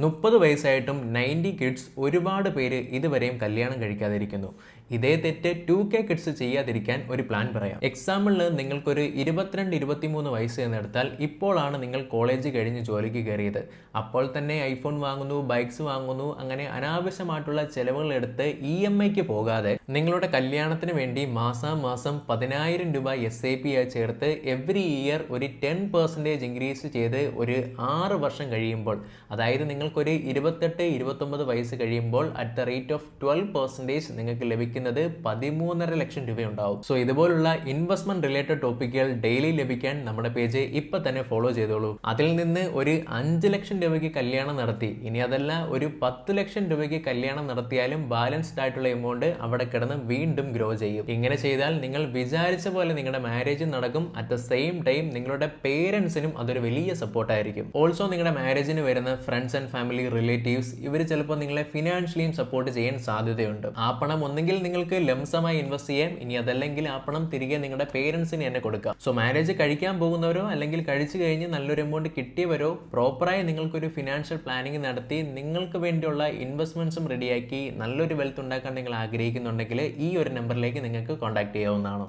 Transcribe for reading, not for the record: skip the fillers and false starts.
30 വയസ്സായിട്ടും 90 kids ഒരുപാട് പേര് ഇതുവരെയും കല്യാണം കഴിക്കാതിരിക്കുന്നു. ഇതേ തെറ്റ് 2K കിഡ്സ് ചെയ്യാതിരിക്കാൻ ഒരു പ്ലാൻ പറയാം. എക്സാമ്പിളിന് നിങ്ങൾക്കൊരു 22-23 വയസ്സ് എന്നെടുത്താൽ ഇപ്പോഴാണ് നിങ്ങൾ കോളേജ് കഴിഞ്ഞ് ജോലിക്ക് കയറിയത്. അപ്പോൾ തന്നെ ഐഫോൺ വാങ്ങുന്നു, ബൈക്സ് വാങ്ങുന്നു, അങ്ങനെ അനാവശ്യമായിട്ടുള്ള ചെലവുകൾ എടുത്ത് EMIക്ക് പോകാതെ നിങ്ങളുടെ കല്യാണത്തിന് വേണ്ടി മാസം 10,000 രൂപ SIP ആയി ചേർത്ത് എവറി ഇയർ ഒരു 10% ഇൻക്രീസ് ചെയ്ത് ഒരു 6 വർഷം കഴിയുമ്പോൾ, അതായത് നിങ്ങൾക്കൊരു 28-29 വയസ്സ് കഴിയുമ്പോൾ അറ്റ് ദ റേറ്റ് ഓഫ് 12% നിങ്ങൾക്ക് ലഭിക്കുന്നത് 13.5 ലക്ഷം രൂപയുണ്ടാവും. സോ ഇതുപോലുള്ള ഇൻവെസ്റ്റ്മെന്റ് റിലേറ്റഡ് ടോപ്പിക്കുകൾ ഡെയിലി ലഭിക്കാൻ നമ്മുടെ പേജ് ഇപ്പൊ തന്നെ ഫോളോ ചെയ്തോളൂ. അതിൽ നിന്ന് ഒരു 5 ലക്ഷം രൂപയ്ക്ക് കല്യാണം നടത്തി, ഇനി അതല്ല ഒരു 10 ലക്ഷം രൂപയ്ക്ക് കല്യാണം നടത്തിയാലും ബാലൻസ്ഡ് ആയിട്ടുള്ള എമൗണ്ട് അവിടെ കിടന്ന് വീണ്ടും ഗ്രോ ചെയ്യും. ഇങ്ങനെ ചെയ്താൽ നിങ്ങൾ വിചാരിച്ച പോലെ നിങ്ങളുടെ മാരേജ് നടക്കും. അറ്റ് ദ സെയിം ടൈം നിങ്ങളുടെ പേരൻസിനും അതൊരു വലിയ സപ്പോർട്ടായിരിക്കും. ഓൾസോ നിങ്ങളുടെ മാരേജിന് വരുന്ന ഫ്രണ്ട്സ് ആൻഡ് ഫാമിലി റിലേറ്റീവ്സ് ഇവർ ചിലപ്പോൾ നിങ്ങളെ ഫിനാൻഷ്യലിയും സപ്പോർട്ട് ചെയ്യാൻ സാധ്യതയുണ്ട്. ആ പണം ഒന്നെങ്കിൽ നിങ്ങൾക്ക് ലംസമായി ഇൻവെസ്റ്റ് ചെയ്യാം, ഇനി അതല്ലെങ്കിൽ ആ പണം തിരികെ നിങ്ങളുടെ പേരൻസിന് തന്നെ കൊടുക്കാം. സോ മാരേജ് കഴിക്കാൻ പോകുന്നവരോ അല്ലെങ്കിൽ കഴിച്ചു കഴിഞ്ഞ് നല്ലൊരു എമൗണ്ട് കിട്ടിയവരോ പ്രോപ്പറായി നിങ്ങൾക്കൊരു ഫിനാൻഷ്യൽ പ്ലാനിങ് നടത്തി നിങ്ങൾക്ക് വേണ്ടിയുള്ള ഇൻവെസ്റ്റ്മെന്റ്സും റെഡിയാക്കി നല്ലൊരു വെൽത്ത് ഉണ്ടാക്കാൻ നിങ്ങൾ ആഗ്രഹിക്കുന്നുണ്ടെങ്കിൽ ഈ ഒരു നമ്പറിലേക്ക് നിങ്ങൾക്ക് കോൺടാക്ട് ചെയ്യാവുന്നതാണ്.